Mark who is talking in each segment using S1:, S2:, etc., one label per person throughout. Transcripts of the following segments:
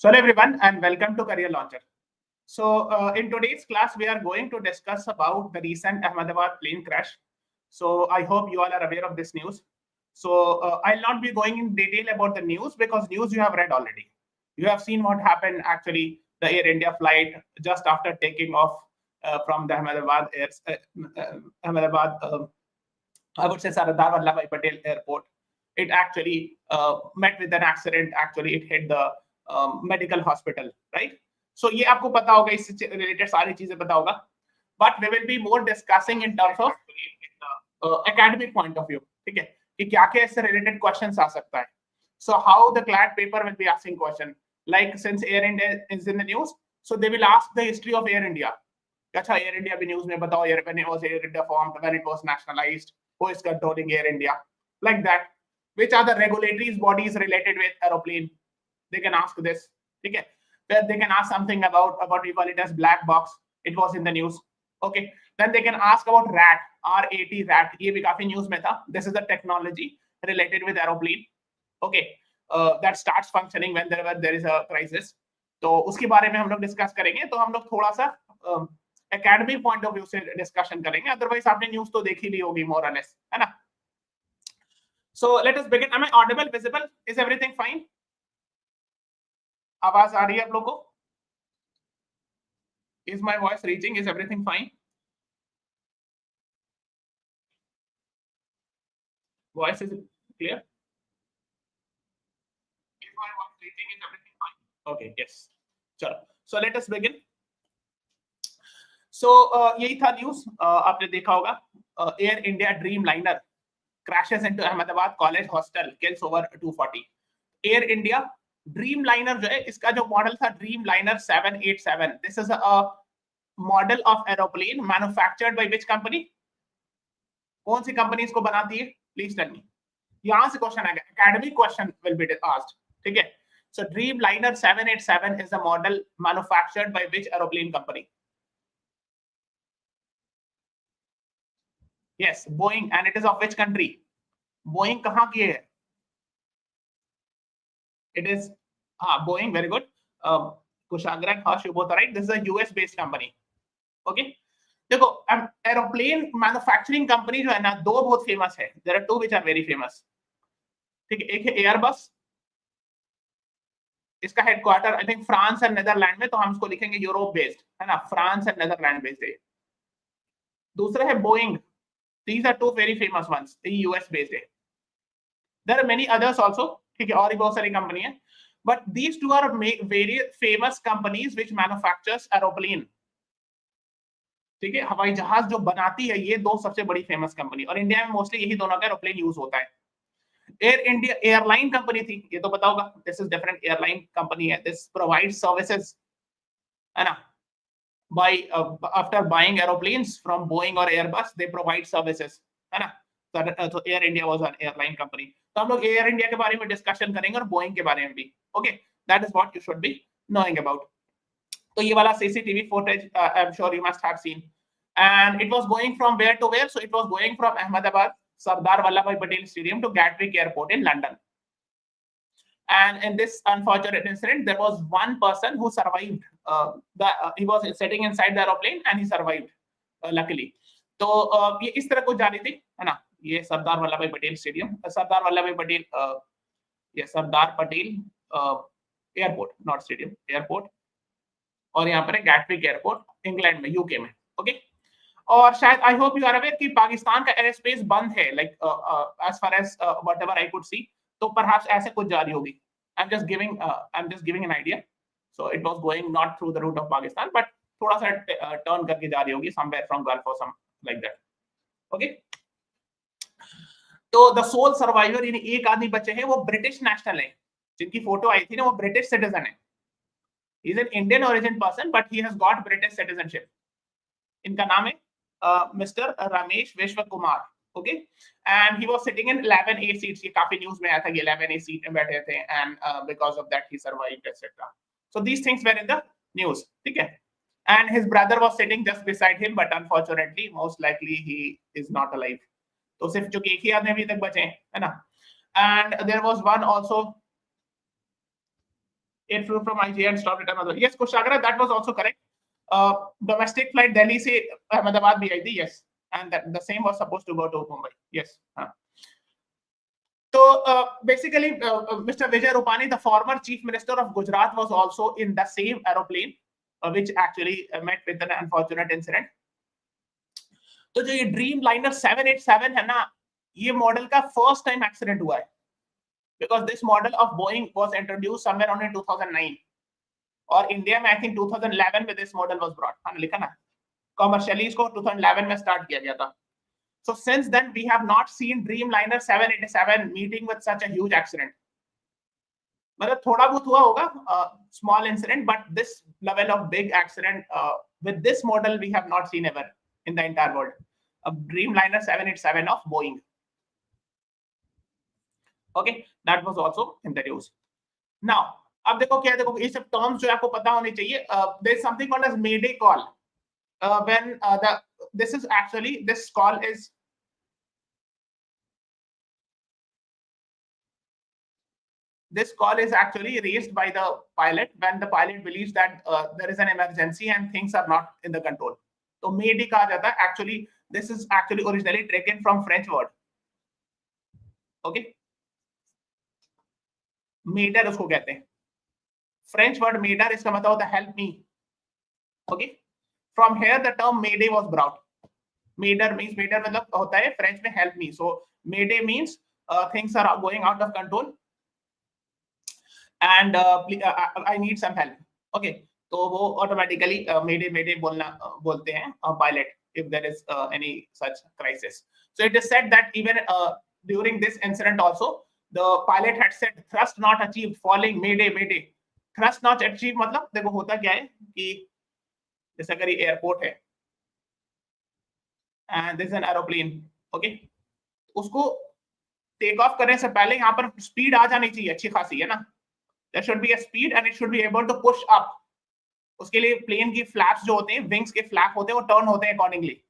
S1: So hello everyone and welcome to Career Launcher. So in today's class, we are going to discuss about the recent Ahmedabad plane crash. So I hope you all are aware of this news. So I'll not be going in detail about the news because news you have read already. You have seen what happened actually, the Air India flight just after taking off from the Ahmedabad, I would say Sardar Vallabhbhai Patel Airport. It actually met with an accident. Actually, it hit the medical hospital, right? So ये आपको पता होगा, इससे related सारी चीजें पता होगा. But we will be more discussing in terms of academic point of view. ठीक है कि क्या क्या इससे related questions आ सकता है. So how the CLAT paper will be asking question, like since Air India is in the news, so they will ask the history of Air India. अच्छा Air India भी news में बताओ, when it was Air India formed, when it was nationalized, who is controlling Air India, like that. Which are the regulatory bodies related with aeroplane? They can ask this. Okay, where they can ask something about we call it as black box. It was in the news. Okay, then they can ask about RAT, R-A-T, RAT. ये भी काफी news में था. This is the technology related with aeroplane. Okay, that starts functioning whenever there is a crisis. तो उसके बारे में हम लोग डिस्कस करेंगे. तो हम लोग थोड़ा सा academic point of view से डिस्कशन करेंगे. Otherwise आपने न्यूज तो देखी ली होगी more or less, है ना? So let us begin. Am I audible, visible? Is everything fine? आवाज आ रही है आप लोगों को? Is my voice reaching? Is everything fine? Voice is clear? Is my voice reaching? Is everything fine? Okay, yes. चलो. So let us begin. So यही था news. आपने देखा होगा. Air India Dreamliner crashes into Ahmedabad College Hostel, kills over 240. Air India Dreamliner जो है, इसका जो मॉडल था Dreamliner 787. This is a model of aeroplane manufactured by which company? कौन सी कंपनी इसको बनाती है? Please tell me. यहाँ से क्वेश्चन आएगा. Academic question will be asked. ठीक है. So Dreamliner 787 is a model manufactured by which aeroplane company? Yes, Boeing. And it is of which country? Boeing कहाँ की है? It is Boeing. Very good. Kushagra and Harsh, you both are right. This is a US based company. Okay. देखो aeroplane manufacturing company जो है ना, दो बहुत famous है. There are two which are very famous. ठीक है. एक है एयरबस. इसका headquarter I think France and Netherland में, तो हम इसको लिखेंगे यूरोप बेस्ड, है ना? फ्रांस एंड नेदरलैंड बेस्ड है. दूसरा है Boeing. These are two very famous ones. The US based है. There are many others also. ठीक है. और भी बहुत सारी कंपनी है. But these two are very famous companies which manufactures aeroplane. ठीक है. हवाई जहाज जो बनाती है, ये दो सबसे बड़ी फेमस कंपनी. और इंडिया में मोस्टली यही दोनों का एरोप्लेन यूज होता है. एयर इंडिया एयरलाइन कंपनी थी, ये तो पता होगा. This is different airline company है. दिस प्रोवाइड सर्विसेज, है ना? by after buying aeroplanes from Boeing or Airbus, they provide services, है ना? So Air India was an airline company. तो हम लोग Air India के बारे में डिस्कशन करेंगे और Boeing के बारे में भी. Okay, that is what you should be knowing about. तो ये वाला CCTV footage, I'm sure you must have seen. And it was going from where to where? So it was going from Ahmedabad, Sardar Vallabhbhai Patel Stadium to Gatwick Airport in London. And in this unfortunate incident, there was one person who survived. He was sitting inside the aeroplane and he survived, luckily. तो ये इस तरह को जा रही थी, है ना? ये सरदार वल्लभ भाई पटेल स्टेडियम, सरदार वल्लभ भाई पटेल, ये Sardar Patel airport, not stadium, airport. और यहाँ पर है गैटविक एयरपोर्ट, इंग्लैंड में, यूके में. ओके. और शायद I hope you are aware कि पाकिस्तान का एयर स्पेस बंद है, like as far as whatever I could see. तो परहैप्स ऐसे कुछ जा रही होगी. I'm just giving an idea. So it was going not through the route of Pakistan, but थोड़ा सा टर्न करके जा रही होगी, somewhere from Gulf or some like that. Okay. तो the sole survivor, यानी एक आदमी बचे हैं, वो ब्रिटिश नेशनल है. जिनकी फोटो आई थी ना, वो ब्रिटिश सिटीजन है. He is an Indian origin person, but he has got British citizenship. इनका नाम है मिस्टर रमेश विश्व Kumar. Okay, and he was sitting in 11A seats. ये काफी न्यूज में आया था कि 11A सीट में बैठे थे, and because of that he survived, etc. So these things were in the news. ठीक है. And his brother was sitting just beside him, but unfortunately, most likely he is not alive. तो सिर्फ जो एक ही आदमी अभी तक बचे हैं, है ना? And there was one also. It flew from IGA and stopped at another. Yes, Kushagra, that was also correct. Domestic flight Delhi se Ahmedabad bhi aayi thi, yes, and that the same was supposed to go to Mumbai. Yes. So basically, Mr. Vijay Rupani, the former chief minister of Gujarat, was also in the same aeroplane, which actually met with an unfortunate incident. तो जो ये Dreamliner 787 है ना, ये model का first time accident हुआ है, because this model of Boeing was introduced somewhere around in 2009, और इंडिया में I think 2011 में this model was brought. हाँ लिखा ना, commercially इसको 2011 में स्टार्ट किया गया था. So since then we have not seen Dreamliner 787 meeting with such a huge accident. मतलब थोड़ा बहुत हुआ होगा, small incident, but this level of big accident with this model we have not seen ever in the entire world. A Dreamliner 787 of Boeing. Okay, that was also in the news. Now, अब देखो क्या, देखो ये सब terms जो आपको पता होने चाहिए. There is something called as Mayday call. When this is actually, this call is actually raised by the pilot when the pilot believes that there is an emergency and things are not in the control. So Mayday कहा जाता है. Actually, this is actually originally taken from French word. Okay, Mayday उसको कहते हैं. French word Mayday इसका मतलब होता है help me. Okay, from here the term Mayday was brought. Mayday means, Mayday मतलब होता है French में help me. So Mayday means things are going out of control and I need some help. Okay, तो वो automatically Mayday बोलते हैं pilot if there is any such crisis. So it is said that even during this incident also the pilot had said thrust not achieved, falling, Mayday. Thrust not achieved मतलब देखो होता क्या है कि जैसे अगर ये एयरपोर्ट है and this is an aeroplane, okay, उसको टेक ऑफ करने से पहले यहाँ पर स्पीड आ जानी चाहिए अच्छी खासी, है ना. There should be a speed and it should be able to push up. उसके लिए प्लेन की फ्लैप्स जो होते हैं, विंग्स के फ्लैप होते हैं, वो टर्न होते हैं अकॉर्डिंगली.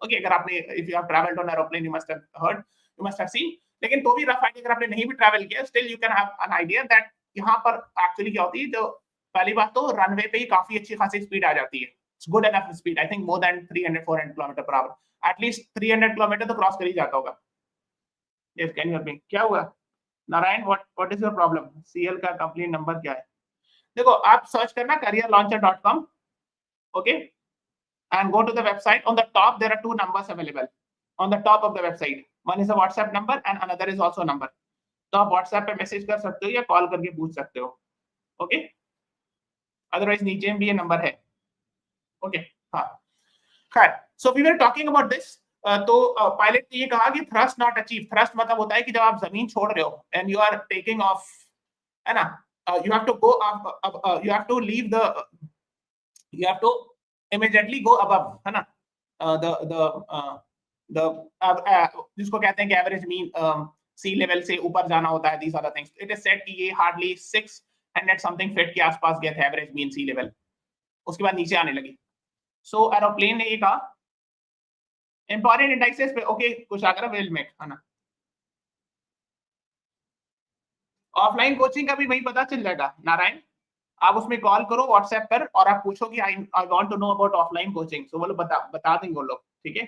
S1: ओके, अगर आपने if you have traveled on aeroplane you must have heard, you must have seen. लेकिन तो भी रफ आइडिया अगर आपने नहीं भी ट्रैवल किया, still you can have an idea that यहाँ पर एक्चुअली क्या होती है. जो पहली बात तो रनवे पे ही काफी अच्छी खासी स्पीड आ जाती है. It's good enough speed, I think more than 300-400 kilometre per hour, at least 300 kilometre तो क्रॉस कर ही जाता होगा. Yes, can you help me? क्या हुआ Narayan, what is your problem? CL का कंप्लेंट नंबर क्या है? देखो आप सर्च करना careerlauncher.com, okay, and go to the website. On the top there are two numbers available on the top of the website. One is a WhatsApp number and another is also a number. तो आप WhatsApp पे message कर सकते हो या call करके पूछ सकते हो. ओके, अदरवाइज नीचे भी ये नंबर है. ओके, हाँ खैर. So we were talking about this. तो पायलट ने ये कहा कि थ्रस्ट नॉट अचीव. थ्रस्ट मतलब होता है कि जब आप जमीन छोड़ रहे हो and you are taking off, है ना, you have to go up, you have to leave the, you have to immediately go above, है ना, the जिसको कहते हैं कि एवरेज मीन सी लेवल से ऊपर जाना होता है. these are the things. It is said कि ये हार्डली 600 समथिंग फीट के आसपास गए थे एवरेज मीन सी लेवल, उसके बाद नीचे आने लगी. सो एरोप्लेन ने ये कहा इंपॉर्टेंट इंडाइसेस पे, ओके कुछ आकर विल मेक, है ना. ऑफलाइन कोचिंग का भी वही पता चल जाएगा नारायण. आप उसमें कॉल करो व्हाट्सएप पर और आप पूछो कि I want to know about offline coaching. So वो लोग बता देंगे वो लोग. ठीक है.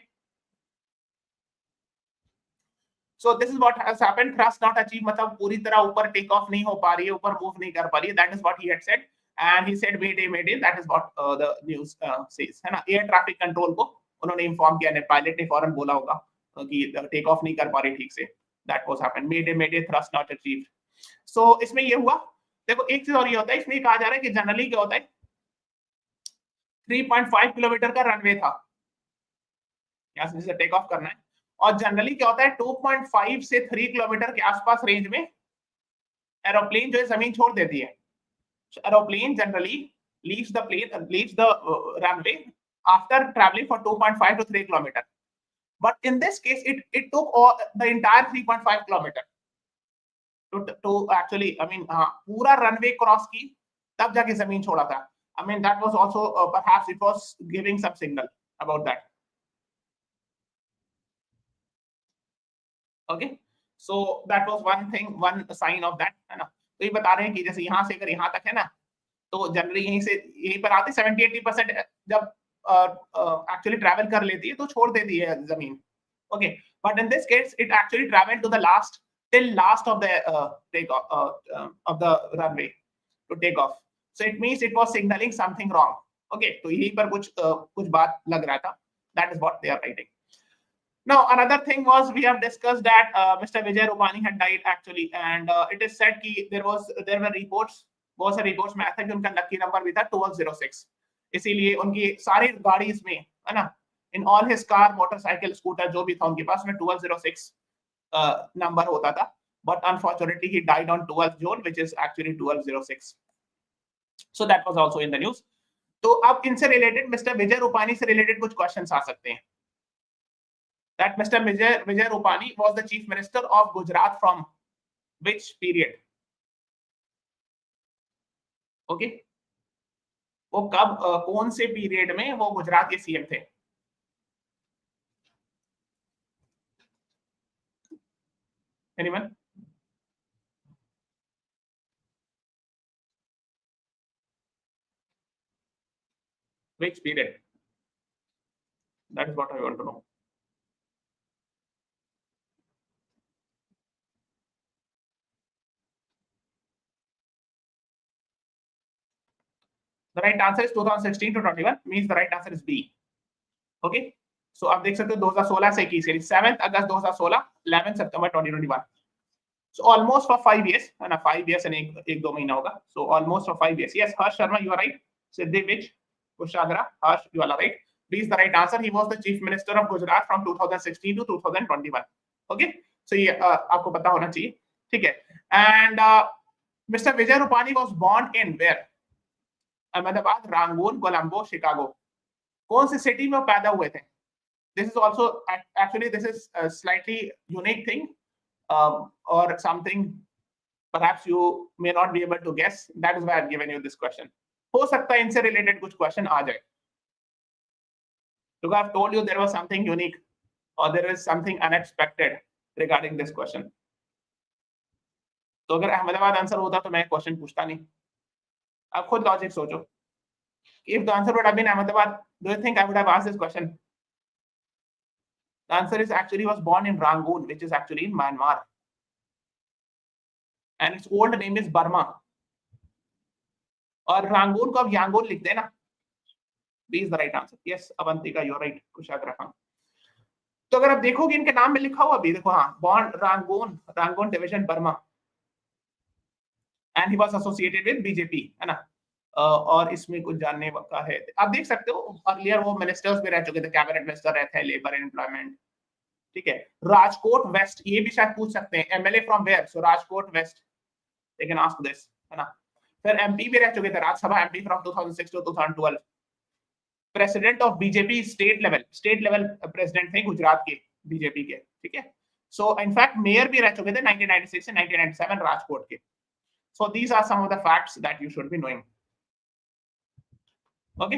S1: So this is what has happened. Thrust not achieve मतलब पूरी तरह ऊपर टेक ऑफ नहीं हो पा रही है, ऊपर मूव नहीं कर पा रही है. That is what he had said and he said Mayday. That is what the news says, है ना. एयर ट्रैफिक कंट्रोल को उन्होंने इन्फॉर्म किया, ने पायलट ने फौरन बोला होगा कि टेक ऑफ नहीं कर पा रही ठीक से. That was happened. Mayday thrust not achieved. So इसमें ये हुआ. देखो एक चीज और ये होता है, इसमें कहा जा रहा है कि जनरली क्या होता है, 3.5 किलोमीटर का रनवे था, यहाँ से टेक ऑफ करना है, और जनरली क्या होता है 2.5 से 3 किलोमीटर के आसपास रेंज में एरोप्लेन जो है जमीन छोड़ देती है. Aeroplane generally leaves the runway after travelling for 2.5 to 3 kilometre. But in this case it took the entire 3.5 kilometre to actually, I mean, पूरा रनवे क्रॉस की तब जाके जमीन छोड़ा था. I mean that was also perhaps it was giving some signal about that. Okay, so that was one thing, one sign of that, है ना. तो ये बता रहे हैं कि जैसे यहाँ से अगर यहाँ तक है ना, तो जनरली यहीं से यहीं पर आते 70-80% जब एक्चुअली ट्रैवल कर लेती है तो छोड़ देती है जमीन. Okay, but in this case it actually travel to the last till last of the take of the runway to take off. So it means it was signaling something wrong. Okay, तो यहीं पर कुछ बात लग रहा था. That is what they are writing. Now another thing was we have discussed that Mr. Vijay Rupani had died actually, and it is said कि there were reports, बहुत सारे reports में आया था कि उनका लकी नंबर भी था 1206. इसीलिए उनकी सारी गाड़ी में है ना, in all his car, motorcycle, scooter जो भी था उनके पास में 1206 number होता था. But unfortunately he died on 12th June, which is actually 1206. So that was also in the news. तो अब इनसे रिलेटेड मिस्टर विजय रूपानी से रिलेटेड कुछ क्वेश्चंस आ सकते हैं. That Mr. Vijay Rupani was the chief minister of Gujarat from which period? Okay, वो कब कौन से पीरियड में वो गुजरात के सीएम थे? Anyone? Which period? That is what I want to know. The right answer is 2016 to 21, means the right answer is B. Okay, so आप देख सकते हो 2016 से 21 यानी 7 अगस्त 2016, 11 सितंबर 2021. So almost for 5 years, है ना, 5 years and एक दो महीना होगा. So almost for 5 years. Yes, Harsh Sharma, you are right. Siddhi Vij, Kushagra, Harsh, you are right. B is the right answer. He was the chief minister of Gujarat from 2016 to 2021. Okay, so ये आपको पता होना चाहिए, ठीक है. And Mr. Vijay Rupani was born in where? Ahmedabad, Rangoon, Colombo, Chicago. कौन सी city में पैदा हुए थे? This is also actually this is a slightly unique thing, or something perhaps you may not be able to guess. That is why I've given you this question. हो सकता है इनसे related कुछ question आ जाए. Because I've told you there was something unique or there is something unexpected regarding this question. तो अगर Ahmedabad answer होता तो मैं क्वेश्चन पूछता नहीं. आप खुद लॉजिक सोचो. If the answer would have been Ahmedabad, do you think I would have asked this question? The answer is actually was born in Rangoon, which is actually in Myanmar, and its old name is Burma. और Rangoon को अब Yangon लिखते हैं ना. B is the right answer. Yes, Avantika, you are right. कुशाग्र, हाँ. तो अगर आप देखोगे इनके नाम में लिखा हुआ भी देखो, हाँ, born Rangoon division Burma, and he was associated with BJP, है ना. और इसमें कुछ जानने का है, आप देख सकते हो अर्लियर वो मिनिस्टर्स भी रह चुके थे, कैबिनेट मिनिस्टर रहे थे, लेबर एंड एम्प्लॉयमेंट, ठीक है. राजकोट वेस्ट, ये भी शायद पूछ सकते हैं, MLA from where, so Rajkot west, they can ask this, है ना. फिर एमपी भी रह चुके थे, Rajya Sabha MP from 2006 to 2012. President of BJP state level president थे गुजरात के बीजेपी के, ठीक है. सो इनफैक्ट मेयर भी रह चुके थे 1996 से 1997 राजकोट के. So these are some of the facts that you should be knowing. Okay,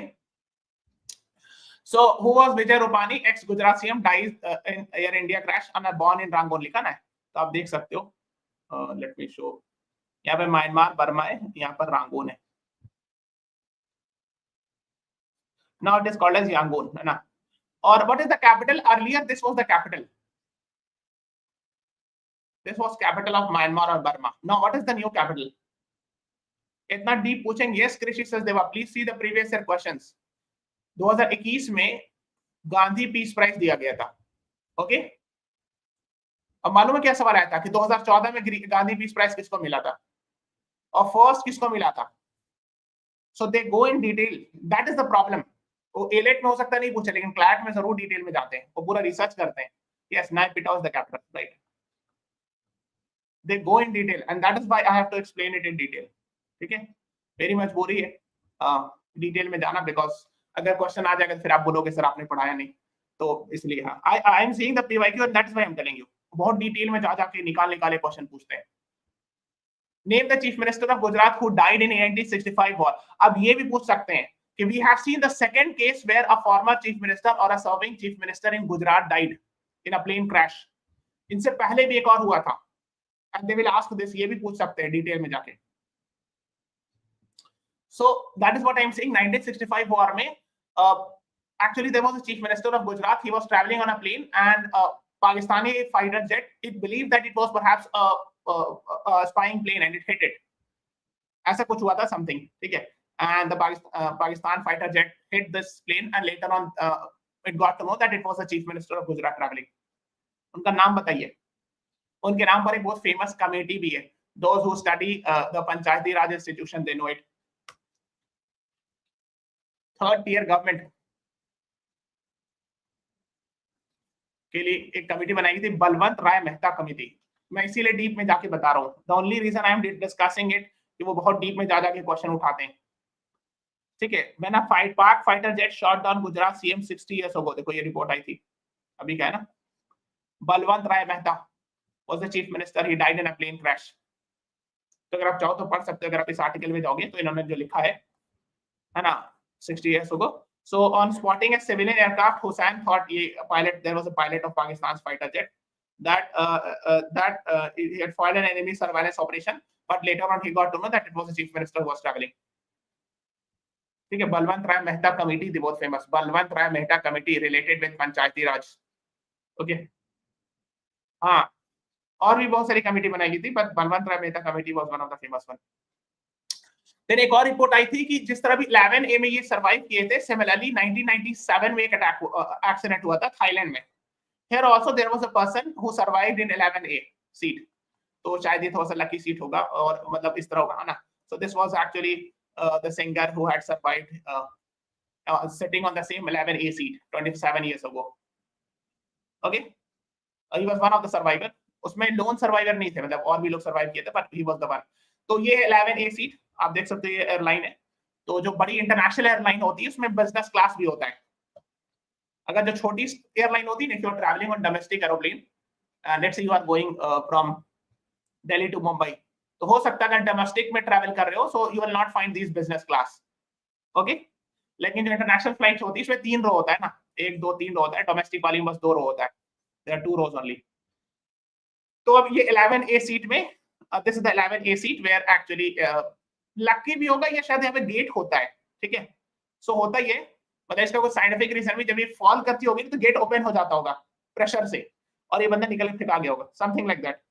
S1: so who was Vijay Rupani? Ex Gujarat CM, dies in Air India crash and born in Rangoon लिखा ना है, तो आप देख सकते हो. Let me show. यहाँ पे म्यांमार बर्मा है, यहाँ पर रांगून है. Now it is called as Yangon, है ना. और what is the capital? Earlier this was the capital. This was capital of Myanmar or Burma. Now what is the new capital? इतना डीप पूछेंगे. Yes कृषि Sachdeva, please see the previous year questions. 2021 में Gandhi peace prize दिया गया था. Okay, अब मालूम है क्या सवाल आया था कि 2014 में गांधी पीस प्राइज किसको मिला था और फर्स्ट किसको मिला था. So they go in detail, that is the problem. वो एलेट में हो सकता नहीं पूछे, लेकिन क्लैट में जरूर डिटेल में जाते हैं, वो पूरा रिसर्च करते हैं. Yes, Naypyidaw was the capital, right. They go in detail and that is why I have to explain it in detail. ठीक है, मेरी मजबूरी है डिटेल में जाना, बिकॉज अगर क्वेश्चन आ जाएगा तो फिर आप बोलोगे सर आपने पढ़ाया नहीं, तो इसलिए हाँ, I am seeing the PYQ and that is why I am telling you. बहुत डिटेल में जा जाके निकाले क्वेश्चन पूछते हैं. Name the chief minister of Gujarat who died in 1865 war. अब ये भी पूछ सकते हैं कि we have seen the second case where a former chief minister और a serving chief minister in Gujarat died in a plane crash. इनसे पहले भी एक और हुआ था, and they will ask this, ये भी पूछ सकते हैं डिटेल में जाके. So that is what I am saying. 1965 war में actually there was a chief minister of Gujarat. He was traveling on a plane and Pakistani fighter jet, it believed that it was perhaps a spying plane and it hit it. ऐसा कुछ हुआ था something, ठीक है? And the Pakistan fighter jet hit this plane and later on it got to know that it was a chief minister of Gujarat traveling. उनका नाम बताइए. उनके नाम पर एक बहुत famous committee भी है. Those who study the Panchayati Raj institution, they know it. Third tier government के लिए एक कमेटी बनाई गई थी, बलवंत राय मेहता कमेटी. मैं इसीलिए डीप में जाके बता रहा हूँ. The only reason I am discussing it कि वो बहुत डीप में जा जाके क्वेश्चन उठाते हैं. ठीक है. When a Pak fighter jet shot down Gujarat CM 60 years ago, देखो ये रिपोर्ट आई थी अभी, क्या है ना, Balwant Rai Mehta was the chief minister, he died in a plane crash. तो अगर आप चाहो तो पढ़ सकते हो, अगर आप इस आर्टिकल में जाओगे तो इन्होंने जो लिखा है ना, 60 years ago. So on spotting a civilian aircraft, Hussain thought there was a pilot of Pakistan's fighter jet that he had foiled an enemy surveillance operation, but later on he got to know that it was the chief minister who was traveling. ठीक है. Balwant Rai Mehta committee, the बहुत famous Balwant Rai Mehta committee related with Panchayati Raj. Okay. हाँ, और भी बहुत सारी committee बनाई गई थी, but Balwant Rai Mehta committee was one of the famous one. फिर एक और रिपोर्ट आई थी कि जिस तरह भी 11A में ये सर्वाइव किए थे, सिमिलरली 1997 में एक एक्सीडेंट हुआ था थाईलैंड में. Here also there was a person who survived in 11A seat. तो शायद ये थोड़ा सा लकी सीट होगा और मतलब इस तरह होगा ना. So this was actually the singer who had survived sitting on the same 11A seat 27 years ago. Okay, he was one of the survivor. उसमें लोन सर्वाइवर नहीं थे, मतलब और भी लोग सर्वाइव किए थे, but he was the one. तो ये 11A सीट आप देख सकते हो, ये एयरलाइन है. तो जो बड़ी इंटरनेशनल एयरलाइन होती है उसमें बिजनेस क्लास भी होता है. अगर जो छोटी एयरलाइन होती है, if you are travelling on domestic aeroplane, let's say you are going from Delhi to Mumbai, तो हो सकता है अगर डोमेस्टिक में ट्रैवल कर रहे हो, so you will not find this business class. Okay. लेकिन जो इंटरनेशनल फ्लाइट होती है उसमें 3 रो होता है ना, 1 2 3 रो होता है. डोमेस्टिक वाली में बस 2 रो होता है. There are 2 rows only. तो अब ये 11A सीट में, this is the 11A seat where actually lucky भी होगा या शायद यहाँ पे गेट होता है. ठीक है. सो होता ही है, मतलब इसका कोई साइंटिफिक रीजन भी, जब ये फॉल करती होगी तो गेट ओपन हो जाता होगा प्रेशर से और ये बंदा निकल के आ गया होगा, समथिंग लाइक दैट.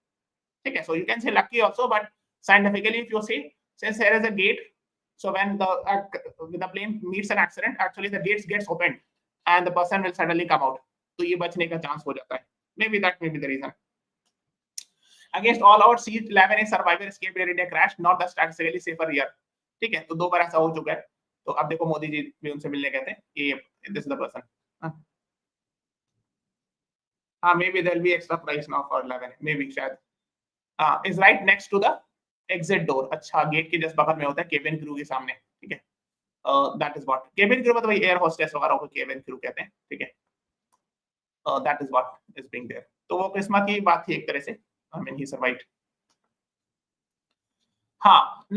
S1: ठीक है. So you can say lucky also, but scientifically if you say since there is a gate, so when the plane meets an accident, actually the gates gets opened and the person will suddenly come out. तो ये बचने का chance हो जाता है. Maybe that may be the reason. Against all odds, 11A survivor escaped Air India crash, not the statistically safer year. ठीक है. तो 2 बार ऐसा हो चुका है. तो अब देखो मोदी जी भी उनसे मिलने गए थे. ये this is the person. हाँ, maybe there will be extra price now for 11A. Maybe शायद. Is right next to the exit door. अच्छा, गेट के जस्ट बगल में होता है, केबिन क्रू के सामने. ठीक है. That is what cabin crew, मतलब एयर होस्टेस वगैरह को केबिन क्रू कहते हैं. ठीक है. That is what is being there. तो वो किस्मत की बात थी एक तरह से. I mean, he survived.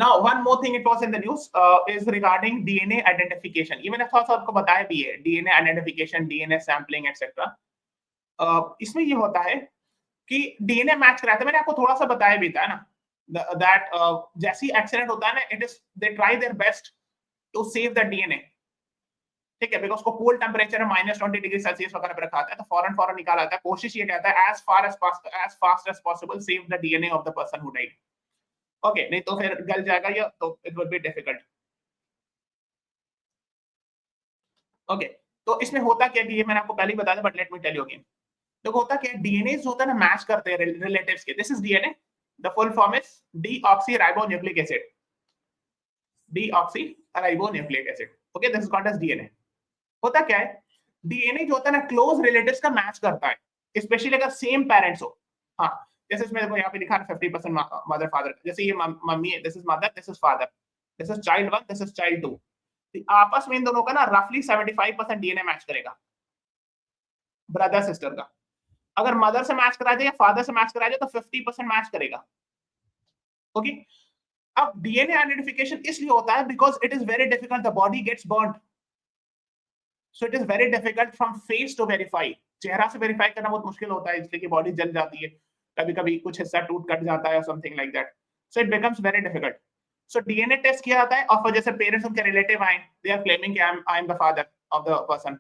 S1: Now one more thing it was in the news is regarding DNA identification. ये मैंने थोड़ा सा आपको बताया भी है, DNA identification, DNA sampling, etc. इसमें ये होता है कि DNA मैच कराते हैं. मैंने आपको थोड़ा सा बताया भी था ना, that जैसी एक्सीडेंट होता है ना, it is they try their best to save the DNA. ठीक है. बिकॉज को कूल टेम्परेचर -20 डिग्री सेल्सियस वगैरह पे रखा था, तो फौरन निकाला जाता है. कोशिश ये कहता है as fast as possible save the DNA of the person who died. Okay. नहीं तो फिर गल जाएगा ये, तो it would be difficult. Okay. तो इसमें होता क्या कि ये मैंने आपको पहले ही बताया था, but let me tell you again. तो होता क्या, डीएनए होता है ना, मैच करते हैं रिलेटिव्स के. This is DNA. The full form is deoxyribonucleic acid. Deoxyribonucleic acid. Okay. This is called as DNA. होता क्या है, डीएनए जो होता है ना, क्लोज रिलेटिव्स का मैच करता है, स्पेशली अगर सेम पेरेंट्स हो. हाँ, जैसे इसमें देखो यहाँ पे लिखा है 50% मदर फादर. जैसे ये मम्मी है, this is mother, this is father, this is child 1, this is child 2. आपस में इन दोनों का ना रफली 75% डीएनए मैच करेगा, ब्रदर सिस्टर का. अगर मदर से मैच करा जाए या फादर से मैच करा जाए तो 50% मैच करेगा. ओके. अब डीएनए आइडेंटिफिकेशन इसलिए होता है because it is very difficult, the body gets burned. So it is very difficult from face to verify. चेहरा से वेरीफाई करना बहुत मुश्किल होता है, इसलिए कि बॉडी जल जाती है. कभी कभी कुछ हिस्सा टूट कट जाता है, something like that, so it becomes very difficult. So DNA test किया जाता है, और फिर जैसे पेरेंट्स उनके रिलेटिव आए, दे आर क्लेमिंग कि I am the father of the person,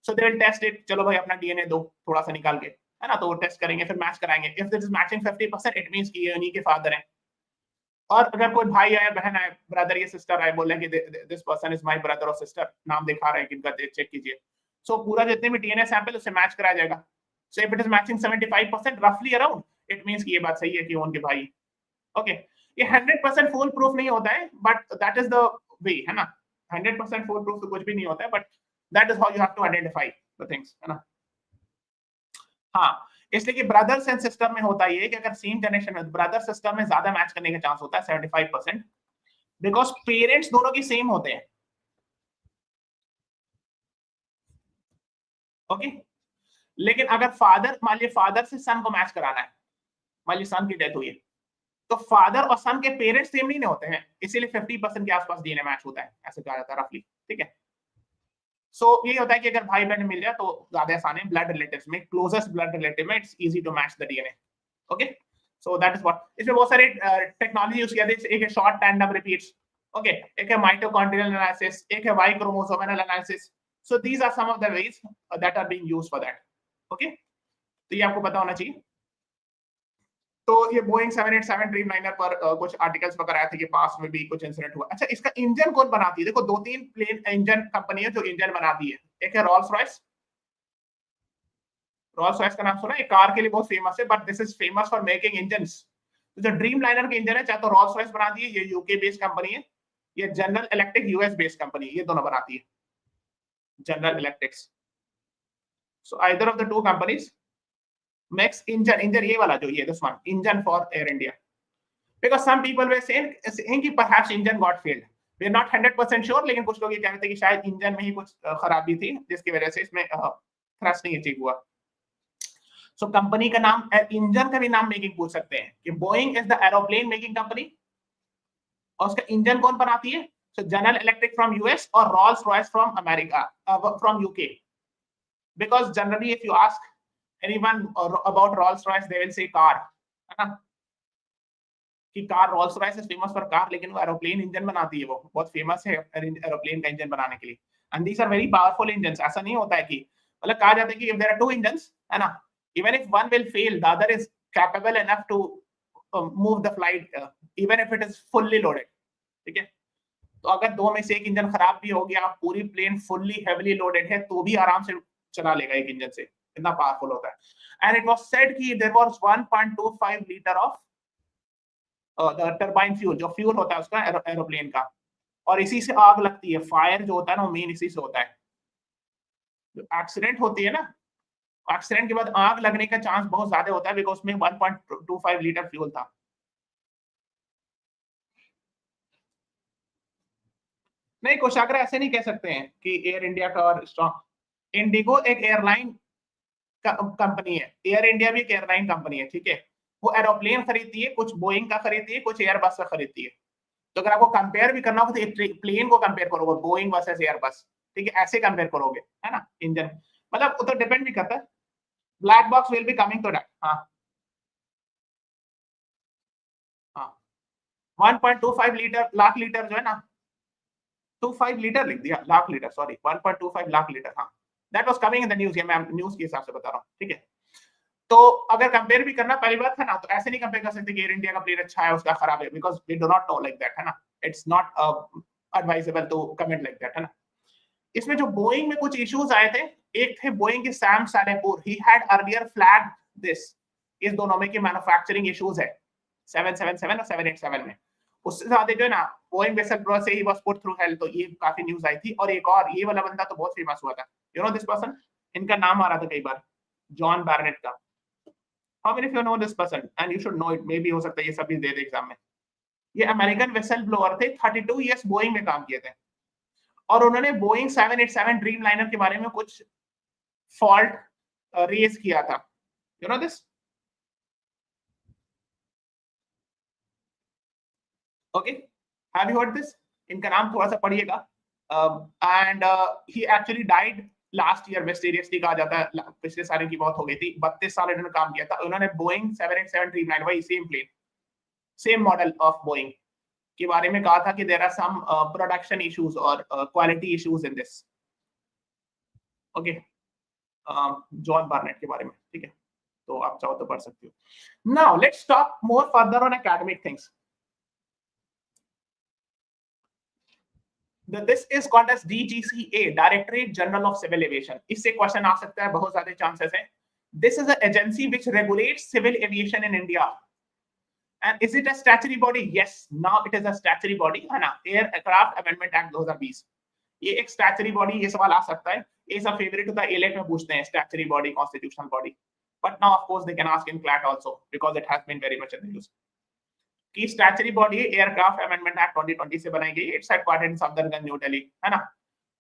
S1: so they will test it, चलो भाई अपना डीएनए दो थोड़ा सा निकाल के, है ना, तो वो टेस्ट करेंगे, फिर मैच कराएंगे, if this is matching 50% it means कि ये उन्हीं के फादर हैं। और अगर कोई भाई आया, बहन आए, ब्रदर या सिस्टर आए, बोले कि this person is my brother और सिस्टर, नाम दिखा रहे हैं किनका, चेक कीजिए, सो पूरा जितने भी डीएनए सैंपल उससे मैच कराया जाएगा। So if it is matching 75% रफली अराउंड, इट मींस कि ये बात सही है कि उनके भाई। ओके, ये 100% फुल प्रूफ नहीं होता है, but that is the way, है ना, 100% फुल प्रूफ तो कुछ भी नहीं होता है, but that is how you have to identify the things, है ना। हाँ, इसलिए कि ब्रदर्स एंड सिस्टर में होता ये कि अगर सेम जनरेशन में, ब्रदर सिस्टर में ज्यादा मैच करने का चांस होता है 75%, बिकॉज पेरेंट्स दोनों की सेम होते हैं। ओके, लेकिन अगर फादर, मान लीजिए फादर से सन को मैच कराना है, मान लीजिए सन की डेथ हुई है, तो फादर और सन के पेरेंट्स सेम नहीं होते हैं, इसीलिए 50% के आसपास डीएनए मैच होता है, ऐसे कहा जाता है रफली, ठीक है। सो ये होता है कि अगर भाई बहन मिल जाए तो ज्यादा आसान है, ब्लड रिलेटिव्स में, क्लोजेस्ट ब्लड रिलेटिव में it's easy to match the DNA. Okay, so that is what, इसमें बहुत सारे टेक्नोलॉजी यूज किया जाता है, एक है शॉर्ट टैंडम रिपीट्स, ओके, एक है माइटोकॉन्ड्रियल एनालिसिस, एक है Y chromosomal analysis, so these are some of the ways that are being used for that. Okay, तो ये आपको पता होना चाहिए। तो ये बोइंग 787 ड्रीमलाइनर पर कुछ आर्टिकल्स वगैरह आए थे कि पास में भी कुछ इंसिडेंट हुआ। अच्छा, इसका इंजन कौन बनाती है? देखो, दो तीन प्लेन इंजन कंपनी है जो इंजन बनाती है, एक है रॉल्स रॉयस, रॉल्स रॉयस का नाम सुना है, कार के लिए बहुत फेमस है, but this is famous for making engines. तो जो ड्रीम लाइनर के इंजन है, चाहे तो रॉल्स रॉयस बनाती है, ये यूके बेस्ड कंपनी है, ये general electric US based company है, ये दोनों बनाती है, general electrics. So either of the two companies makes engine, engine ये वाला जो ये this one, engine for air India, because some people were saying कि perhaps engine got failed, we are not 100% sure, लेकिन कुछ लोग ये कह रहे थे कि शायद इंजन में ही कुछ खराबी थी जिसकी वजह से इसमें थ्रस्ट नहीं अचीव हुआ। सो कंपनी का नाम, इंजन का भी नाम मेकिंग पूछ सकते हैं कि Boeing is the aeroplane making company, और उसका इंजन कौन बनाती है? So General Electric from US और Rolls Royce from America, from UK, because generally if you ask anyone about Rolls Royce they will say car, है ना, कि car, Rolls Royce is famous for car, लेकिन वो aeroplane engine बनाती है, वो बहुत फेमस है एरोप्लेन का इंजन बनाने के लिए, and these are very powerful engines. ऐसा नहीं होता है कि, मतलब कहा जाता है कि if there are two engines, है ना, even if one will fail the other is capable enough to move the flight even if it is fully loaded, ठीक है। तो अगर दो में से एक इंजन खराब भी हो गया, पूरी प्लेन फुल्ली हेवीली लोडेड है, तो भी आराम से चला लेगा एक इंजन से, इतना पावरफुल होता है। एंड इट वाज सेड कि there was 1.25 litre of turbine fuel, जो फ्यूल होता है उसका एरोप्लेन का, और इसी से आग लगती है, फायर जो होता है ना वो मेन इसी से होता है। जो एक्सीडेंट होती है ना, एक्सीडेंट के बाद आग लगने का चांस बहुत ज्यादा होता है, बिकॉज उसमें 1.25 लीटर फ्यूल था। नहीं, कोशाग्रा ऐसे नहीं कह सकते हैं कि एयर इंडिया का और स्ट्रॉन्ग, इंडिगो एक एयरलाइन कंपनी है, एयर इंडिया भी एक एयरलाइन कंपनी है, ठीक है, वो एरोप्लेन खरीदती है, कुछ बोइंग का खरीदती है, कुछ एयरबस का खरीदती है। तो अगर आपको कंपेयर भी करना हो तो प्लेन को कंपेयर करोगे, बोइंग वर्सेस एयरबस, ठीक है, ऐसे कंपेयर करोगे, है ना, इंजन, मतलब वो तो डिपेंड भी करता है। Black box will be coming to that. हाँ हाँ, 1.25 लीटर, लाख लीटर जो है ना, 25 लीटर लिख दिया, lakh litre, sorry 1.25 lakh litre, हाँ, that was coming in the news, ये मैं न्यूज़ के हिसाब से बता रहा हूँ, ठीक है। तो अगर कंपेयर भी करना, पहली बात है ना, तो ऐसे नहीं कंपेयर कर सकते कि एयर इंडिया का प्लेन अच्छा है उसका खराब है, because we do not know like that, है ना, it's not advisable to comment like that, है ना। इसमें जो बोइंग में कुछ इश्यूज आए थे, एक थे बोइंग के Sam Salepur, he had earlier flagged this, इस दोनों में की मैन्युफैक्चरिंग इश्यूज है 777 और 787 में। उससे ज्यादा जो है ना, बोइंग वेसल ब्रो से he was put through hell, तो ये काफी न्यूज आई थी। और एक और ये वाला बंदा तो बहुत फेमस हुआ था, यू नो दिस पर्सन, इनका नाम आ रहा था कई बार, जॉन बैरनेट का। How many of you know this person, and you should know it, may be हो सकता है ये सभी दे दे एग्जाम में। ये अमेरिकन वेसल ब्लोअर थे, 32 इयर्स बोइंग में काम किए थे, और उन्होंने बोइंग 787 ड्रीम लाइनर के बारे में कुछ फॉल्ट रेज किया था, you know this, okay, have you heard this? इनका नाम थोड़ा सा पढ़िएगा, and he actually died last year mysteriously कहा जाता है पिछले साल की मौत हो गई थी। 32 साल इन्होंने काम किया था। उन्होंने बोइंग 787 ड्रीमलाइनर, वही same plane, same model of Boeing के बारे में कहा था कि there are some production issues और quality issues in this. Okay, John Barnett के बारे में, ठीक है, तो आप चाहो तो पढ़ सकते हो। Now let's talk more further on academic things. This is called as DGCA, Directorate General of Civil Aviation. इससे क्वेश्चन आ सकता है, बहुत सारे चांसेस हैं। This is an agency which regulates civil aviation in India. And is it a statutory body? Yes, now it is a statutory body, है ना? Aircraft Amendment Act 2020, ये एक statutory body, ये सवाल आ सकता है। ये सब फेवरेट होता है, एलेट में पूछते हैं statutory body, constitutional body. But now of course they can ask in CLAT also because it has been very much in the news. की statutory body aircraft amendment act 2020 से बनाई गई। It's headquartered in Safdarjung, New Delhi, है ना?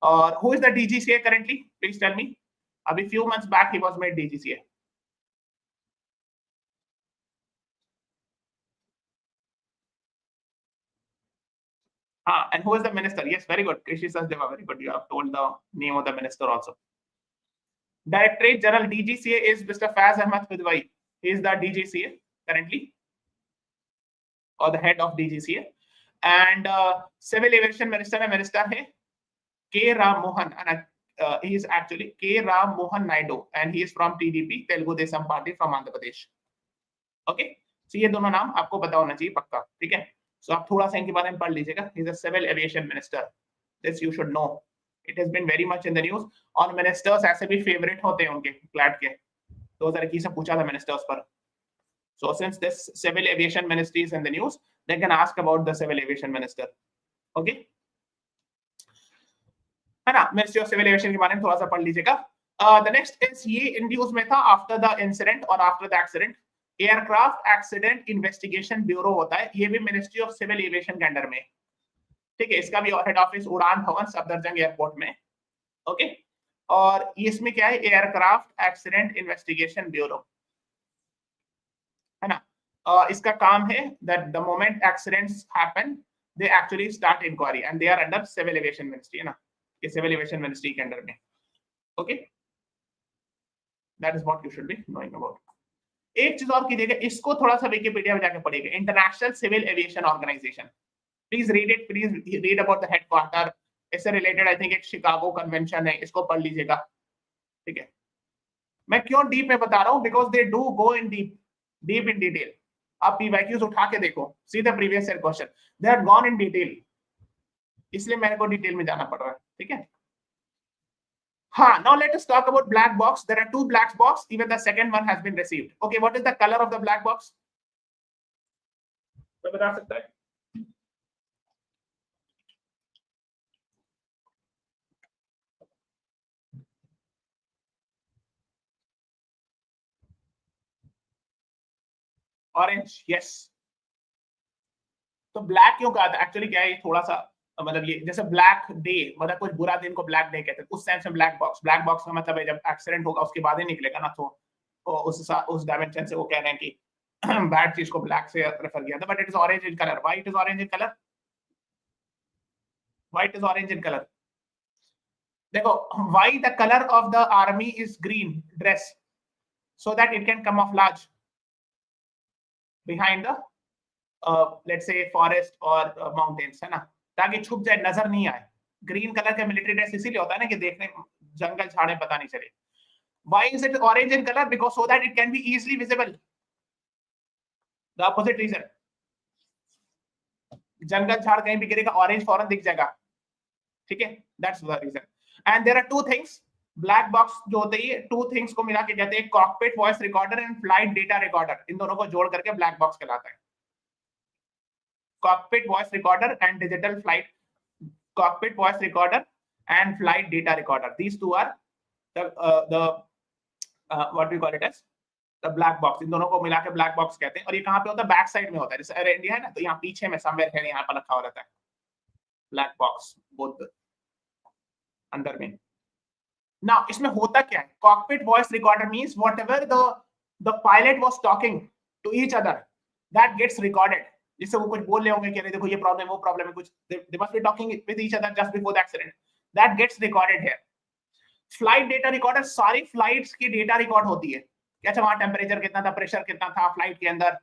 S1: और who is the DGCA currently? Please tell me. अभी few months back ही was made DGCA. हाँ, and who is the minister? Yes, very good, Krishi Sachdeva, very good, you have told the name of the minister also. Directorate General DGCA is Mr. Faiz Ahmed Fidwai. He is the DGCA currently, or the head of DGCA. And civil aviation minister है K. Ram Mohan, and he is actually K. Ram Mohan Naidu, and he is from TDP, Telugu Desam Party from Andhra Pradesh. Okay, so ये दोनों नाम आपको पता होना चाहिए पक्का, ठीक है? So आप थोड़ा सा इनके बारे में पढ़ लीजिएगा. He is a civil aviation minister. This you should know. It has been very much in the news. और ministers ऐसे भी favorite होते हैं उनके CLAT के. 2021 से पूछा था ministers पर. So since this civil aviation ministry is in the news, they can ask about the civil aviation minister. Okay? है ना? Ministry of Civil Aviation के बारे में थोड़ा सा पढ़ लीजिएगा. The next is ये in news में था after the incident और after the accident. Aircraft accident investigation bureau होता है, ये भी मिनिस्ट्री ऑफ सिविल एविएशन के अंडर में, ठीक है? इसका भी हेड ऑफिस उड़ान भवन सफदरजंग एयरपोर्ट में. ओके, और इसमें क्या है? एयरक्राफ्ट एक्सीडेंट इन्वेस्टिगेशन ब्यूरो, है ना? इसका काम है that the moment accidents happen they actually start inquiry and they are under civil aviation ministry, है ना? ये सिविल एविएशन मिनिस्ट्री के अंडर में. Okay, that is what you should be knowing about. एक चीज और कीजिएगा, इसको थोड़ा सा विकिपीडिया में जाके पढ़िएगा. International Civil Aviation Organization, please read it, please read about the headquarter. इससे रिलेटेड आई थिंक एक शिकागो कन्वेंशन है, इसको पढ़ लीजिएगा, ठीक है? मैं क्यों डीप में बता रहा हूँ? Because they do go in deep in detail. आप पीवाईक्यूज उठा के देखो, see the previous year question, they have gone in detail, इसलिए मेरे को डिटेल में जाना पड़ रहा है, ठीक है? Now let us talk about black box. There are two black box. Even the second one has been received. Okay, what is the color of the black box? कोई बता सकता है? Orange, yes. तो ब्लैक क्यों कहा था? Actually क्या है, थोड़ा सा मतलब ये जैसे ब्लैक डे, मतलब कुछ बुरा दिन को ब्लैक डे कहते हैं, उस सेंस में ब्लैक बॉक्स का मतलब है जब एक्सीडेंट होगा उसके बाद ही निकलेगा ना, तो उस डायमेंशन से वो कह रहे हैं कि बैड चीज को ब्लैक से रेफर किया था. But it is orange in colour. Why it is orange in colour? White is orange in colour. देखो, why the colour of the army is green dress, so that it can come off large behind the let's say forest और mountains, है ना, ताकि छुप जाए, नजर नहीं आए. ग्रीन कलर का मिलिट्री ड्रेस इसीलिए होता है ना कि देखने जंगल झाड़े पता नहीं चले. Why is it orange in color? Because so that it can be easily visible. The opposite reason. जंगल झाड़ कहीं भी गिरेगा, ऑरेंज फौरन दिख जाएगा, ठीक है? That's the reason. And there are two things. Black box जो होते हैं, two things को मिला के कहते हैं cockpit voice recorder and flight data recorder. इन दोनों को जोड़ करके black box कहलाता है. Cockpit voice recorder and digital flight. Cockpit voice recorder and flight data recorder. These two are the what we call it as the black box. इन दोनों को मिला के black box कहते हैं. और ये कहाँ पे होता है? बैक साइड में होता है. जैसे एयर इंडिया है ना, तो यहाँ पीछे में somewhere है, यहाँ पर रखा हुआ रहता है black box, both अंदर में. Now इसमें होता क्या है? Cockpit voice recorder means whatever the pilot was talking to each other, that gets recorded. जिससे वो कुछ बोल रहे होंगे कि देखो ये प्रॉब्लम, वो प्रॉब्लम है, कुछ they must be talking with each other just before the accident. That gets recorded here. Flight data recorder सारी फ्लाइट्स की डेटा रिकॉर्ड होती है कि अच्छा वहां टेम्परेचर कितना था, प्रेशर कितना था फ्लाइट के अंदर,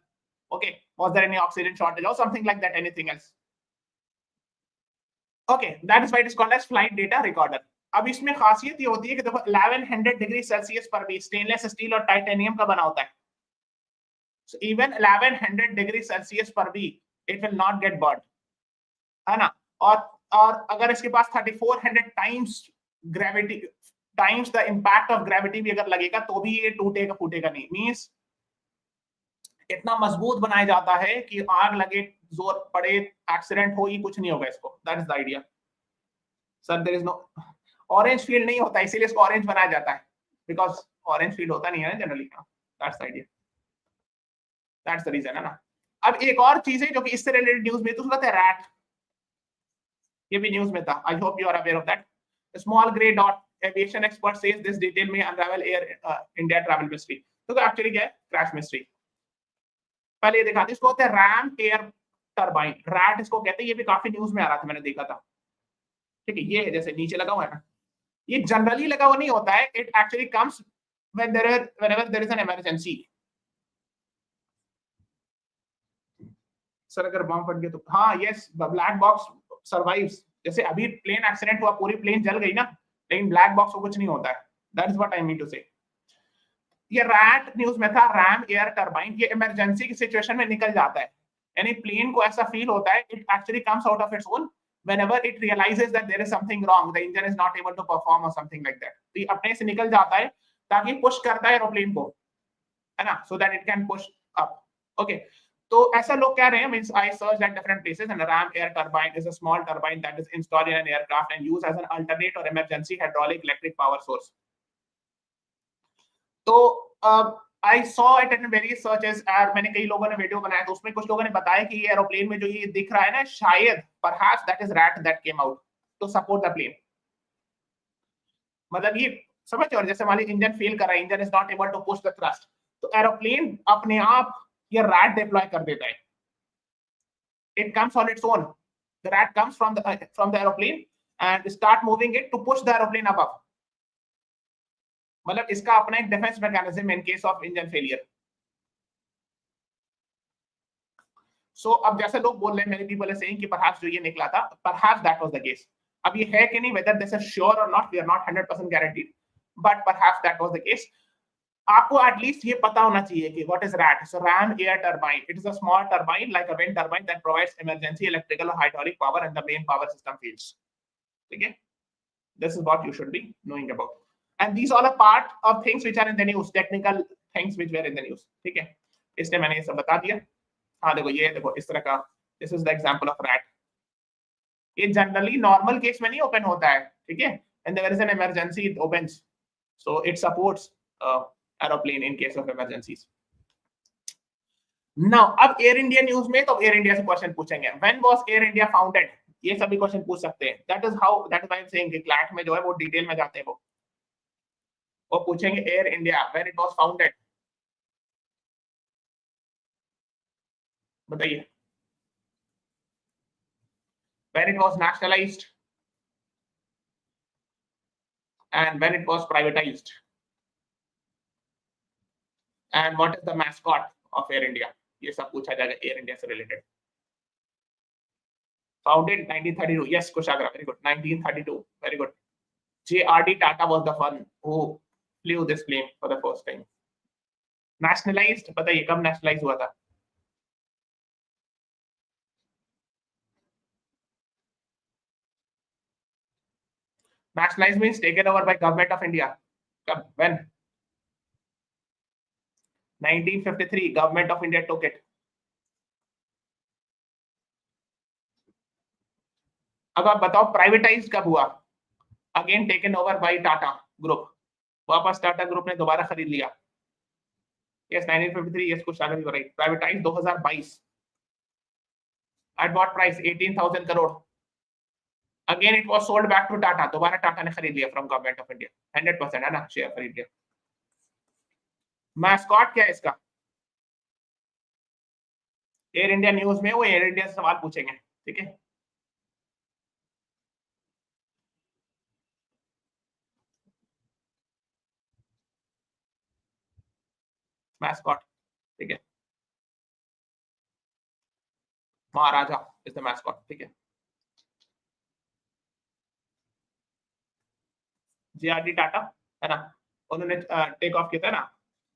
S1: okay, was there any oxygen shortage और something like that, anything else, okay, that is why it is called as flight data recorder. अब इसमें खासियत ये होती है कि देखो 1100 डिग्री सेल्सियस पर भी स्टेनलेस स्टील और टाइटेनियम का बना होता है, so even 1100 डिग्री सेल्सियस पर भी it will not get burned, है ना। और अगर इसके पास 3400 times gravity times the impact of gravity भी अगर लगेगा तो भी ये टूटेगा फूटेगा नहीं, मींस इतना मजबूत बनाया जाता है कि आग लगे, जोर पड़े, एक्सीडेंट हो, ये कुछ नहीं होगा इसको, that is the idea. Sir there is no orange field नहीं होता, इसीलिए इसको ऑरेंज बनाया जाता है, बिकॉज ऑरेंज फील्ड होता नहीं है ना generally, that's the idea, that's the reason, है ना। अब एक और चीज है जो कि इससे रिलेटेड न्यूज में तो सुना था, रैट, ये भी न्यूज में था, I hope you are aware of that. Small grey dot, aviation expert says this detail में unravel air India travel mystery. तो एक्चुअली क्या है, क्रैश मिस्ट्री। पहले ये दिखा दी, इसको कहते हैं रैम एयर टर्बाइन, रैट इसको कहते हैं, ये भी काफी न्यूज में आ रहा था, मैंने देखा था, ठीक है। ये है जैसे नीचे लगा हुआ है ना, ये जनरली लगा हुआ नहीं होता है, it actually comes whenever there is an emergency। Sir अगर बम फट गया तो हाँ, यस, ब्लैक बॉक्स सर्वाइव्स, जैसे अभी प्लेन एक्सीडेंट हुआ, पूरी प्लेन जल गई ना, लेकिन ब्लैक बॉक्स को कुछ नहीं होता है, that is what I mean to say. ये रैट न्यूज में था, रैम एयर टर्बाइन, ये इमरजेंसी की सिचुएशन में निकल जाता है, यानी प्लेन को ऐसा फील होता है, it actually comes out of its own whenever it realizes that there is something wrong, the engine is not able to perform or something like that, तो ये अपने से निकल जाता है ताकि पुश करता है एरोप्लेन को, है ना, so that it can push up, okay। तो ऐसा लोग कह रहे हैं, means I searched at different places, and a ram air turbine is a small turbine that is installed in an aircraft and used as an alternate or emergency hydraulic electric power source। तो I saw it in various searches, और मैंने कई लोगों ने video बनाया, तो उसमें कुछ लोगों ने बताया कि ये एरोप्लेन में जो ये दिख रहा है ना, शायद perhaps that is rat that came out to support the plane। मतलब ये समझ, और जैसे मान लीजिए इंजन फेल कर रहा है, engine is not able to push the thrust, तो एरोप्लेन अपने आप ये रैट डिप्लॉय कर देता है, it comes on its own, the rat comes from the aeroplane and start moving it to push the aeroplane above, मतलब इसका अपना एक defence mechanism in case of engine failure. So अब जैसे लोग बोल रहे हैं, मेनी पीपल आर सेइंग कि perhaps जो ये निकला था, perhaps that was the case। अब ये है कि नहीं, whether this is sure or not, we are not 100% guaranteed, but perhaps that was the case। आपको एटलीस्ट ये पता होना चाहिए कि what is RAT, so ram air turbine, it is a small turbine like a wind turbine that provides emergency electrical or hydraulic power and the main power system fails, ठीक है। this is what you should be knowing about, and these all are part of things which are in the news, technical things which were in the news, ठीक है, इसलिए मैंने ये सब बता दिया। हाँ देखो, ये देखो इस तरह का, this is the example of RAT, ये जनरली नॉर्मल केस में नहीं ओपन होता है, ठीक है, and there is an emergency it opens, so it supports aeroplane in case of emergencies। now अब एयर इंडिया न्यूज में, तो एयर इंडिया से क्वेश्चन पूछेंगे, when was Air India founded, ये सभी क्वेश्चन पूछ सकते हैं, that is why I'm saying कि CLAT में जो है वो डिटेल में जाते हैं, वो पूछेंगे air India when it was founded, बताइए, when it was nationalized and when it was privatized, and what is the mascot of Air India, ये सब पूछा जाएगा एयर इंडिया से related. founded 1932, yes Kushagra, very good, 1932, very good। J.R.D. Tata was the one who flew this plane for the first time। nationalized, बताइए कब nationalize हुआ था, nationalized means taken over by government of India, when 1953 government of India took it। अब आप बताओ privatise कब हुआ, again taken over by Tata group, वापस टाटा ग्रुप ने दोबारा खरीद लिया, यस 1953, यस कुछ आगे right, privatise 2022, at what price, 18,000 crore, again it was sold back to Tata, दोबारा टाटा ने खरीद लिया फ्रॉम गवर्नमेंट ऑफ इंडिया, 100% है ना, शेयर खरीद लिया। मैस्कॉट क्या है इसका, एयर इंडिया न्यूज में वो एयर इंडिया से सवाल पूछेंगे, ठीक है। mascot, ठीक है, महाराजा इज द mascot, ठीक है। JRD टाटा है ना, उन्होंने टेक ऑफ किया था ना,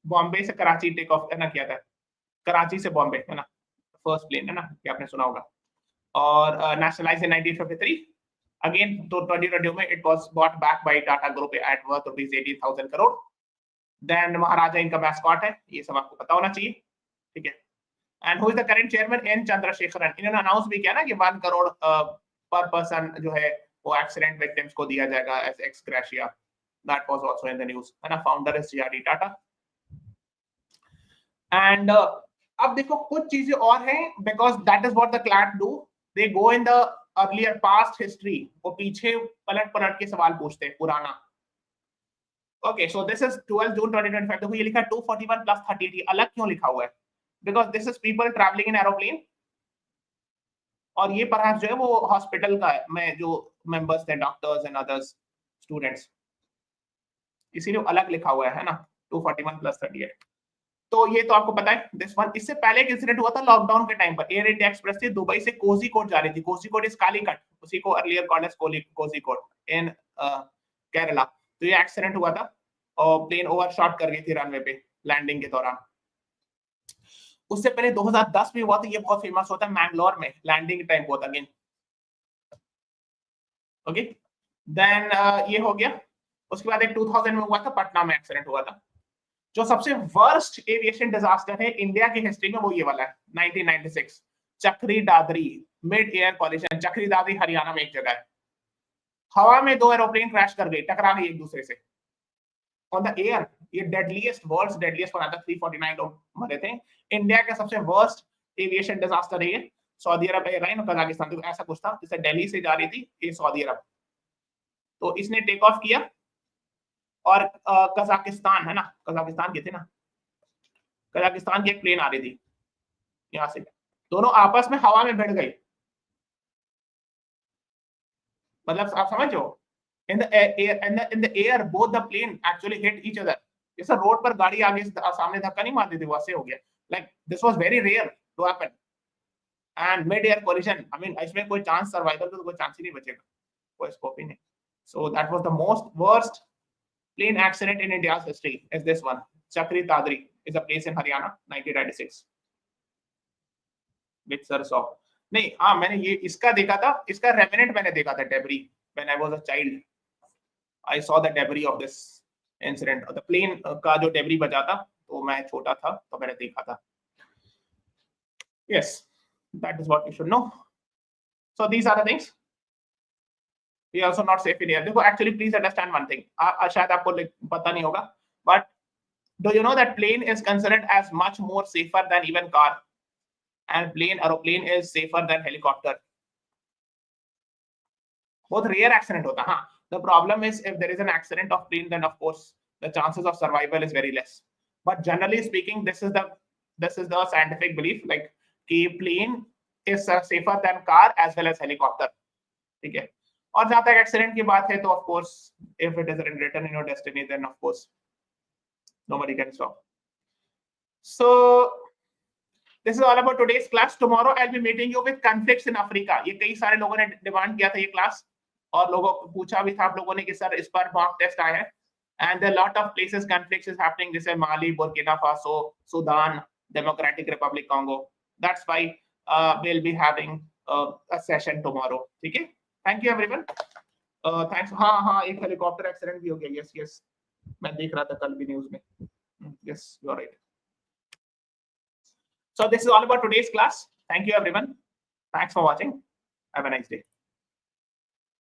S1: बॉम्बे से कराची टेक ऑफ है ना किया था, कराची से बॉम्बे है ना, फर्स्ट प्लेन है ना, ये आपने सुना होगा। और नेशनलाइज इन 1953 अगेन, तो 2020 में it was bought back by Tata group at worth rupees 18,000 crore. Then Maharaja इनका मैस्कॉट है, ये सब आपको पता होना चाहिए, ठीक है। And who is the current chairman? N Chandrasekaran. इन्होंने अनाउंस भी किया ना कि 1 करोड़ पर पर्सन जो है वो एक्सीडेंट विक्टिम्स को दिया जाएगा as ex gratia, that was also in the news है ना। Founder is JRD Tata. And अब देखो कुछ चीजें और हैं, because that is what the CLAT do, they go in the earlier past history, वो पीछे पलट पलट के सवाल पूछते हैं पुराना। Okay, so this is 12 June 2025। देखो ये लिखा है 241 प्लस 38, ये अलग क्यों लिखा हुआ है? Because this is people travelling in aeroplane, और ये परहैप्स जो है वो हॉस्पिटल का है, में जो मेंबर्स थे, डॉक्टर्स एंड अदर्स स्टूडेंट्स, इसीलिए अलग लिखा हुआ है ना 241 प्लस 38। तो ये तो आपको पता है दिस वन। इससे पहले एक इंसिडेंट हुआ था लॉकडाउन के टाइम पर, एयर इंडिया एक्सप्रेस थी दुबई से कोझिकोड जा रही थी, कोझिकोड इज कालीकट, उसी को अर्लियर कॉल्ड एज कोझिकोड इन केरला। तो ये एक्सीडेंट हुआ था और प्लेन ओवरशॉट कर गई थी रनवे पे लैंडिंग के दौरान। उससे पहले 2010 में हुआ था, ये बहुत फेमस होता है, मैंगलोर में लैंडिंग टाइम हुआ था अगेन। ओके, देन ये हो गया। उसके बाद एक 2000 में हुआ था, पटना में एक्सीडेंट हुआ था। जो सबसे वर्स्ट एविएशन डिजास्टर है इंडिया की हिस्ट्री में वो ये वाला है, 1996 चक्री दादरी मिड एयर कॉलिजन। चक्री दादरी हरियाणा में एक जगह है, हवा में 2 एरोप्लेन क्रैश कर गई, टकरा गई एक दूसरे से ऑन द एयर। ये डेडलीस्ट, वर्ल्ड्स डेडलीस्ट बनाता, 349 लोग मरे थे। इंडिया का सबसे वर्स्ट एविएशन डिजास्टर है ये। सऊदी अरब एयरलाइन और कजाकिस्तान, तो ऐसा कुछ था, जिससे दिल्ली से जा रही थी ये सऊदी अरब, तो इसने टेक ऑफ किया और कजाकिस्तान है ना, कजाकिस्तान के थे ना, कजाकिस्तान की एक प्लेन आ रही थी यहाँ से, दोनों आपस में हवा में भिड़ गई। मतलब आप समझ हो, in the air both the plane actually hit each other। जैसे रोड पर गाड़ी आगे सामने धक्का नहीं मार देती, वैसे हो गया। like this was very rare to happen and mid air collision, I mean इसमें कोई चांस सर्वाइवल का तो कोई चांस ही नहीं बचेगा, कोई स्कोप ही नहीं। so that was the most worst plane accident in India's history is this one, Chakri Dadri is a place in Haryana 1996 with Sir Saw। नहीं हाँ, मैंने ये इसका देखा था, इसका रेमिनेंट मैंने देखा था, debris, when I was a child I saw the debris of this incident। the plane का जो डेबरी बचा था, तो मैं छोटा था तो मैंने देखा था। yes, that is what you should know। so these are the things we also not safe in air। देखो actually please understand one thing, शायद आपको पता नहीं होगा, but do you know that plane is considered as much more safer than even car, and aeroplane is safer than helicopter। बहुत rare accident होता है। हाँ, the problem is if there is an accident of plane, then of course the chances of survival is very less, but generally speaking this is the scientific belief, like कि plane is safer than car as well as helicopter, ठीक है। और जहां तक accident की बात है, तो of course if it is written in your destiny, then of course nobody can stop। so this is all about today's class। tomorrow I'll be meeting you with conflicts in Africa। ये कई सारे लोगों ने demand किया था ये class, और लोगों को पूछा भी था आप लोगों ने कि सर इस पर मॉक टेस्ट आए हैं, and there are lot of places conflicts is happening, जैसे Mali, Burkina Faso, Sudan, Democratic Republic Congo. that's why we'll be having a session tomorrow, ठीक है। Thank you everyone, thanks. हाँ, एक helicopter accident भी हो गया, यस मैं देख रहा था कल भी न्यूज में, yes you are right. so this is all about today's class। thank you everyone, thanks for watching, have a nice day।